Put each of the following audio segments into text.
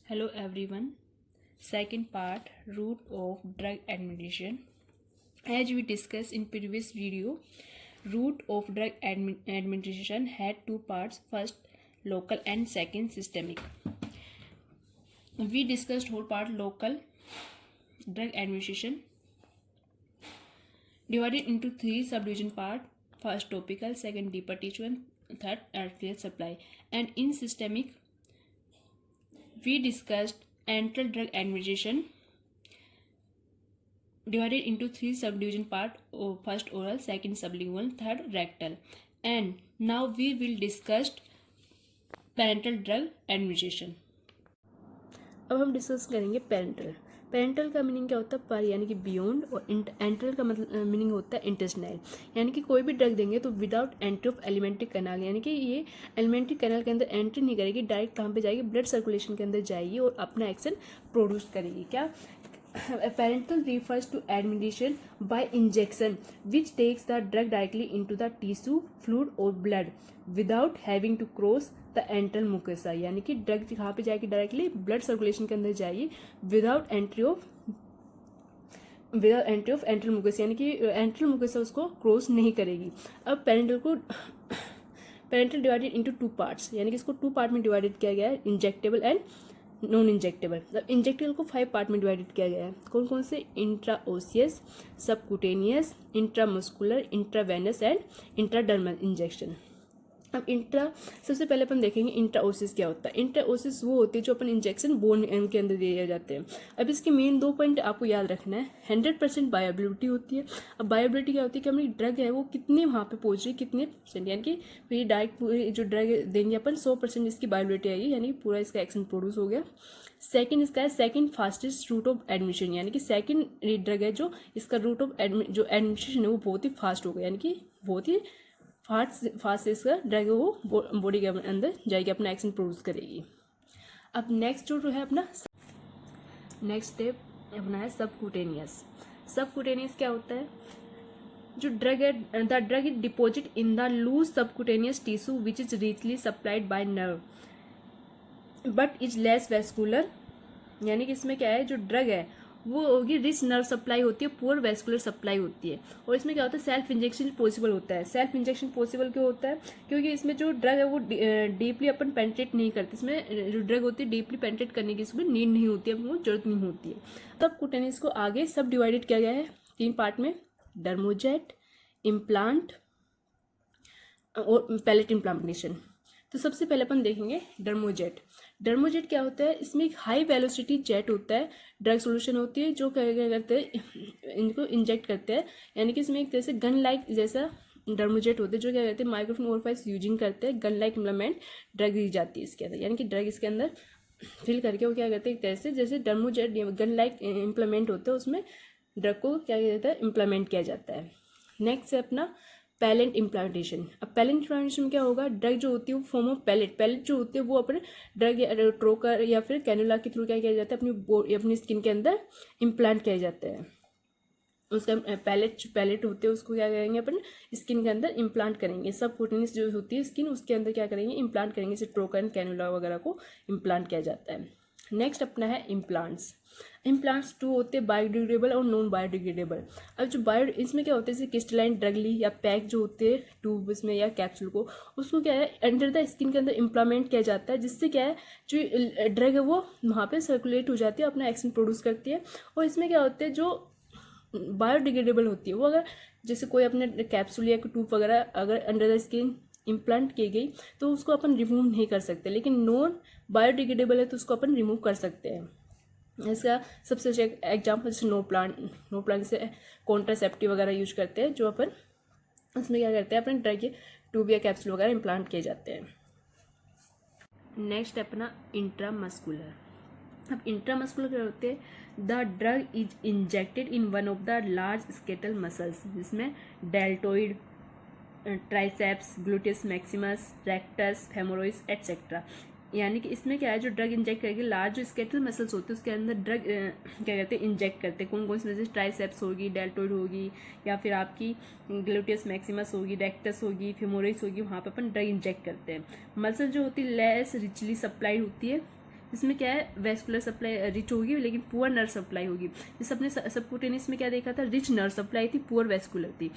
Hello everyone. Second part, route of drug administration. As we discussed in previous video, route of drug administration had two parts. First local and second systemic. We discussed whole part local drug administration divided into three subdivision part. First topical, second deeper tissue, and third arterial supply. And in systemic we discussed enteral drug administration divided into three subdivision part. First oral, second sublingual, third rectal. And now we will discuss parenteral drug administration. अब हम discuss करेंगे parental. Parental का meaning क्या होता है? पर यानी कि बियॉन्ड, और एंट्रल का मतलब मीनिंग होता है इंटेस्टाइनल, यानी कि कोई भी ड्रग देंगे तो without entry of alimentary canal, यानी कि ये एलिमेंट्री कैनाल के अंदर एंट्री नहीं करेगी, डायरेक्ट कहाँ पे जाएगी? ब्लड सर्कुलेशन के अंदर जाएगी और अपना एक्शन प्रोड्यूस करेगी. क्या? Parenteral refers to administration by injection which takes the drug directly into the tissue, fluid or blood without having to cross the enteral mucosa, यानी कि ड्रग कहाँ पे जाएगी? डायरेक्टली ब्लड सर्कुलेशन के अंदर जाएगी विदाउट एंट्री ऑफ एंट्रल मुकोसा, यानी कि एंट्रल मुकोसा उसको क्रॉस नहीं करेगी. अब parental divided into two parts, यानी कि इसको टू पार्ट में डिवाइडेड किया गया है, इंजेक्टेबल एंड नॉन इंजेक्टेबल. अब इंजेक्टेबल को 5 पार्ट में डिवाइडेड किया गया है. कौन कौन से? Intraosseous, subcutaneous, intramuscular, intravenous and intradermal injection. अब सबसे पहले अपन देखेंगे इंट्राओसिस क्या होता है. इंट्राओसिस वो होती है जो अपन इंजेक्शन बोन के अंदर दिए जाते हैं. अब इसके मेन 2 पॉइंट आपको याद रखना है. 100% बायोबिलिटी होती है. अब बायोबिलिटी क्या होती है कि हमारी ड्रग है वो कितने वहाँ पे पहुँच रही है, कितने परसेंट, यानी कि ये डायरेक्ट जो ड्रग देंगे अपन 100% इसकी बायोबिलिटी आएगी, यानी पूरा इसका एक्शन प्रोड्यूस हो गया. सेकंड इसका है second fastest route of admission, यानी कि सेकंड ड्रग है जो इसका रूट ऑफ जो एडमिशन है वो बहुत ही फास्ट होगा, यानी कि बहुत ही फास्ट इसका ड्रग है वो बॉडी के अंदर जाएगी, अपना एक्शन प्रोड्यूस करेगी. अब नेक्स्ट जो है अपना नेक्स्ट स्टेप अपना है सबक्यूटेनियस. सबक्यूटेनियस क्या होता है? जो ड्रग है, the drug is deposit in the loose subcutaneous tissue which is richly supplied by nerve but is less vascular, यानी कि इसमें क्या है, जो ड्रग है वो होगी रिच नर्व सप्लाई होती है, पुअर वेस्कुलर सप्लाई होती है. और इसमें क्या होता है? सेल्फ इंजेक्शन पॉसिबल होता है. सेल्फ इंजेक्शन पॉसिबल क्यों होता है? क्योंकि इसमें जो ड्रग है वो डीपली अपन पेंट्रेट नहीं करते. इसमें जो ड्रग होती है डीपली पेंट्रेट करने की इसमें नीड नहीं होती है, वो जरूरत नहीं होती है. तब कुटेनिस को आगे सब डिवाइडेड किया गया है 3 पार्ट में, डर्मोजेट, इम्प्लांट और पैलेट इम्प्लांटेशन. तो सबसे पहले अपन देखेंगे डर्मोजेट. डर्मोजेट क्या होता है? इसमें एक हाई वेलोसिटी जेट होता है, ड्रग सोल्यूशन होती है जो क्या करते हैं, इनको इंजेक्ट करते हैं, यानी कि इसमें एक तरह से गन लाइक जैसा डर्मोजेट होते हैं जो क्या करते हैं, माइक्रोफोन ओरिफाइस यूजिंग करते हैं, गन लाइक इम्प्लीमेंट ड्रग दी जाती है इसके अंदर, यानी कि ड्रग इसके अंदर फिल करके वो क्या करते हैं, एक तरह से जैसे डर्मोजेट गन लाइक इम्प्लीमेंट होता है उसमें ड्रग को क्या किया जाता है, इम्प्लीमेंट किया जाता है. नेक्स्ट है अपना पैलेट इम्प्लांटेशन. अब पैलेट इम्प्लांटेशन में क्या होगा? ड्रग जो होती है वो फॉर्म ऑफ पैलेट जो होती है वो अपने ड्रग या ट्रोकर या फिर कैनुला के थ्रू क्या किया जाता है, अपनी स्किन के अंदर इम्प्लांट किया जाता है. उसका पैलेट होते हैं उसको क्या करेंगे, अपन स्किन के अंदर इम्प्लांट करेंगे. सबक्यूटेनियस जो होती है स्किन उसके अंदर क्या करेंगे, इम्प्लांट करेंगे. जैसे ट्रोकर एंड कैनुला वगैरह को इम्प्लांट किया जाता है. नेक्स्ट अपना है इम्प्लांट्स. इम्प्लांट्स 2 होते हैं, बायोडिग्रेडेबल और नॉन बायोडिग्रेडेबल. अब जो इसमें क्या होता है, जैसे क्रिस्टलाइन ड्रग ली या पैक जो होते हैं ट्यूब इसमें या कैप्सूल को, उसको क्या है अंडर द स्किन के अंदर इम्प्लामेंट किया जाता है, जिससे क्या है जो ड्रग है वो वहाँ पे सर्कुलेट हो जाती है, अपना एक्शन प्रोड्यूस करती है. और इसमें क्या होते हैं जो बायोडिग्रेडेबल होती है वो अगर जैसे कोई अपने कैप्सूल या ट्यूब वगैरह अगर अंडर द स्किन इम्प्लांट की गई तो उसको अपन रिमूव नहीं कर सकते, लेकिन नॉन बायोडिग्रेडेबल है तो उसको अपन रिमूव कर सकते हैं. इसका सबसे अच्छा एग्जाम्पल जैसे नो प्लांट से कॉन्ट्रासेप्टिव वगैरह यूज करते हैं, जो अपन इसमें क्या करते हैं, अपने ड्रग के ट्यूब या कैप्सूल वगैरह इम्प्लांट किए जाते हैं. नेक्स्ट अपना इंट्रामस्कुलर. अब इंट्रामस्कुलर क्या होते हैं? The drug is injected in one of the large skeletal muscles, जिसमें deltoid, triceps, gluteus maximus, rectus, femoris etcetera. यानी कि इसमें क्या है, जो ड्रग इंजेक्ट करके लार्ज जो स्केटल मसल्स होते हैं उसके अंदर ड्रग क्या कहते हैं, इंजेक्ट करते हैं. कौन कौन सी, जैसे ट्राइसेप्स होगी, डेल्टोइड होगी, या फिर आपकी ग्लूटियस मैक्सिमस होगी, रेक्टस होगी, फेमोरॉइड्स होगी, वहाँ पर अपन ड्रग इंजेक्ट करते हैं. मसल जो होती है लेस रिचली सप्लाइड होती है इसमें क्या है, वेस्कुलर सप्लाई रिच होगी लेकिन पुअर नर्व सप्लाई होगी। इस अपने सबक्यूटेनियस में क्या देखा था, रिच नर्व सप्लाई थी, पुअर वेस्कुलर थी।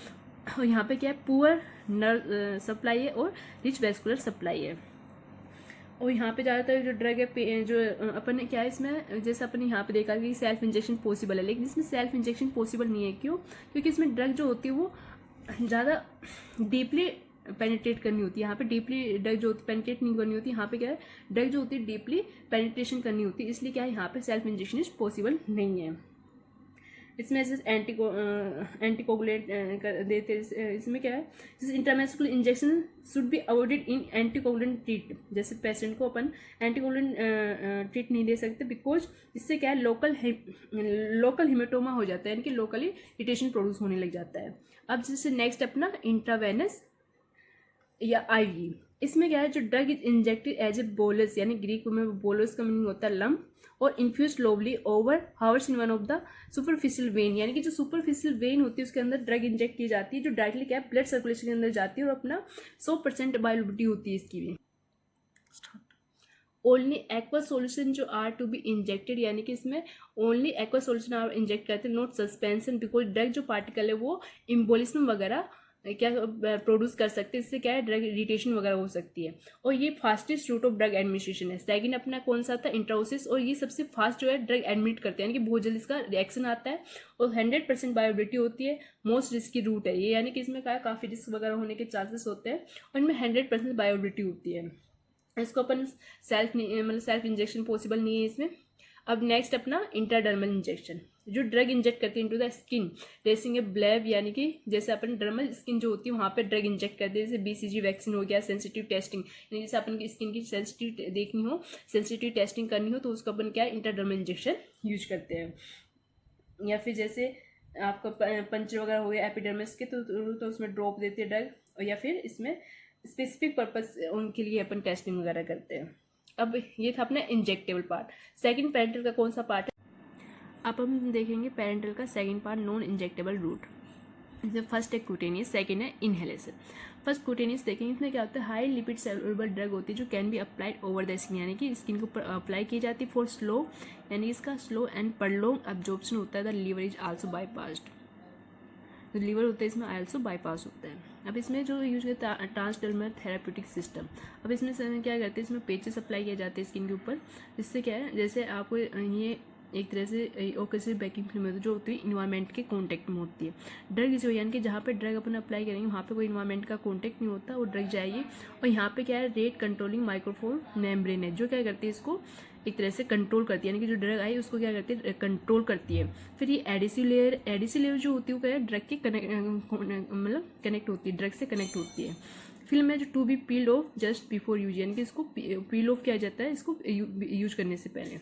और यहाँ पे क्या है, पुअर नर्व सप्लाई है और रिच वेस्कुलर सप्लाई है। और यहाँ पे ज़्यादातर जो ड्रग है जो अपन ने क्या है इसमें, जैसे अपन ने यहाँ पे देखा कि सेल्फ इंजेक्शन पॉसिबल है, लेकिन इसमें सेल्फ इंजेक्शन पॉसिबल नहीं है। क्यों? क्योंकि इसमें ड्रग जो होती है वो ज़्यादा डीपली पेनिट्रेट करनी होती है। यहाँ पे डीपली ड्रग जो होती पेनिट्रेट नहीं करनी होती, यहाँ पे क्या है, ड्रग जो होती है डीपली पेनिट्रेशन करनी होती है, इसलिए क्या है यहाँ पे सेल्फ इंजेक्शन इज पॉसिबल नहीं है। इसमें ऐसे एंटीकोगुलेट कर देते हैं। इसमें क्या है, जैसे intramuscular injection should be avoided in anticoagulant treat. जैसे पेशेंट को अपन एंटीकोगुलेंट ट्रीट नहीं दे सकते, बिकॉज इससे क्या है, लोकल हिमेटोमा हो जाता है, यानी कि लोकली इरिटेशन प्रोड्यूस होने लग जाता है। अब जैसे नेक्स्ट अपना इंट्रावेनस या आईवी। इसमें क्या है, जो drug is injected as a bolus, यानी ग्रीक में बोलस का मीनिंग होता है लम्प, और infuse slowly over hours in one of the superficial vein, यानी कि जो सुपरफिशियल वेन होती है उसके अंदर ड्रग इंजेक्ट की जाती है, जो डायरेक्टली क्या है ब्लड सर्कुलेशन के अंदर जाती है, और अपना 100% बायोलिबिलिटी होती है इसकी भी। ओनली एक्वा सोल्यूशन जो आर टू बी इंजेक्टेड, यानी कि इसमें only aqua solution are inject करते हैं, नॉट सस्पेंशन, बिकॉज ड्रग जो पार्टिकल है वो इम्बोलिज्म वगैरह क्या प्रोड्यूस कर सकते हैं, इससे क्या है ड्रग इरिटेशन वगैरह हो सकती है। और ये fastest route of drug administration है। सेकंड अपना कौन सा था, इंट्राओसिस, और ये सबसे फास्ट जो है ड्रग एडमिट करते हैं, यानी कि बहुत जल्दी इसका रिएक्शन आता है, और 100% बायोबिलिटी होती है। मोस्ट रिस्की रूट है ये, यानी कि इसमें क्या काफ़ी रिस्क वगैरह होने के चांसेस होते हैं, और इनमें 100% बायोबिलिटी होती है। इसको अपन सेल्फ इंजेक्शन पॉसिबल नहीं है इसमें। अब नेक्स्ट अपना इंट्राडर्मल इंजेक्शन, जो ड्रग इंजेक्ट करती है into the skin racing A bleb, यानी कि जैसे अपन डर्मल स्किन जो होती है वहाँ पे ड्रग इंजेक्ट करते हैं, जैसे बीसीजी वैक्सीन हो गया, सेंसिटिव टेस्टिंग, यानी जैसे अपन की स्किन की सेंसिटिव देखनी हो, सेंसिटिव टेस्टिंग करनी हो, तो उसको अपन क्या है इंट्राडर्मल इंजेक्शन यूज करते हैं। या फिर जैसे आपका पंचर वगैरह हो गया एपिडर्मिस के, तो उसमें ड्रॉप देते हैं ड्रग, और या फिर इसमें स्पेसिफिक पर्पस उनके लिए अपन टेस्टिंग वगैरह करते हैं। अब ये था अपना इंजेक्टेबल पार्ट। सेकंड पेरेंटल का कौन सा पार्ट है, अब हम देखेंगे पेरेंटल का second part, non injectable route. जैसे फर्स्ट है क्यूटेनियस, सेकंड है इनहेलेशन। फर्स्ट क्यूटेनियस देखेंगे, इसमें क्या होता है, हाई लिपिड सॉल्युबल ड्रग होती है जो can be applied over the skin, यानी कि स्किन के ऊपर अप्लाई की जाती है फॉर स्लो, यानी इसका स्लो एंड प्रॉन्ग्ड अब्जॉर्प्शन होता है। The liver is also bypassed, जो लीवर होता है इसमें आल्सो बाईपास होता है। अब इसमें जो यूज करते हैं ट्रांसडर्मल थेराप्यूटिक सिस्टम। अब इसमें क्या करते हैं, इसमें पेचेस अप्लाई किए जाते हैं स्किन के ऊपर, जिससे क्या है, जैसे आपको ये एक तरह से ओकेसिव बैकिंग फिल्म होती है जो होती है इन्वायरमेंट के कॉन्टेक्ट में होती है। ड्रग जो यानी कि जहाँ पे ड्रग अपन अप्लाई करेंगे वहाँ पे कोई इन्वायरमेंट का कॉन्टेक्ट नहीं होता, वो ड्रग जाएगी। और यहाँ पे क्या है, रेट कंट्रोलिंग माइक्रोफोन मेम्ब्रेन है, जो क्या करती है इसको एक तरह से कंट्रोल करती है, यानी कि जो ड्रग आई उसको क्या करती है, कंट्रोल करती है। फिर ये एडिसिव लेयर जो होती है वो क्या है, ड्रग के कनेक्ट होती है, ड्रग से कनेक्ट होती है। फिल्म है जो to be peeled off just before use, यानी कि इसको पील ऑफ किया जाता है इसको यूज करने से पहले।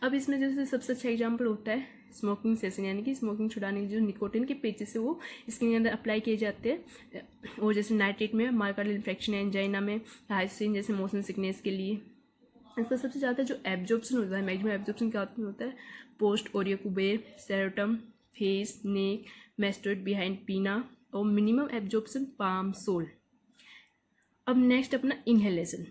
अब इसमें जैसे सबसे अच्छा एग्जाम्पल होता है स्मोकिंग सेशन, यानी कि स्मोकिंग छुड़ाने के जो निकोटिन के पेचेस से वो स्किन के अंदर अप्लाई किए जाते हैं। और जैसे नाइट्रेट में मायोकार्डियल इन्फेक्शन, एंजाइना में, हाइसिन जैसे मोशन सिकनेस के लिए। इसका सबसे ज़्यादा जो एब्जॉर्प्शन होता है, मैक्सिमम एब्जॉर्प्शन क्या होता है, post auricular, scrotum, face, neck, mastoid behind pinna, और मिनिमम एब्जॉर्प्शन पाम सोल। अब नेक्स्ट अपना इनहेलेशन।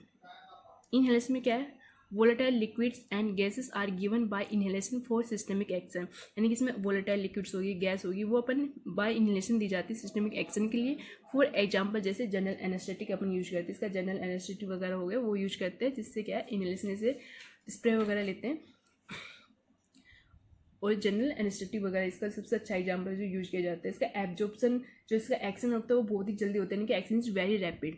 इनहेलेशन में क्या है, volatile liquids and gases are given by inhalation for systemic action, यानी कि इसमें वोलेटाइल लिक्विड्स होगी, गैस होगी, वो अपन बाय इनहेलेशन दी जाती है सिस्टमिक एक्शन के लिए। फॉर एग्जांपल जैसे जनरल एनेस्थेटिक अपन यूज करते हैं, इसका जनरल एनेस्थेटिक वगैरह हो गया वो यूज करते हैं, जिससे क्या है इनहेलेशन से स्प्रे वगैरह लेते हैं। और जनरल एनेस्थेटिक वगैरह इसका सबसे अच्छा एग्जाम्पल जो यूज किया जाता है। इसका एब्जॉर्प्शन जो इसका एक्शन होता है वो बहुत ही जल्दी होता है, यानी कि एक्शन इज वेरी रैपिड।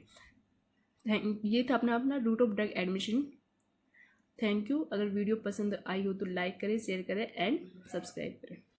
ये था अपना route of drug admission. Thank you. अगर वीडियो पसंद आई हो तो लाइक करें, शेयर करें एंड सब्सक्राइब करें।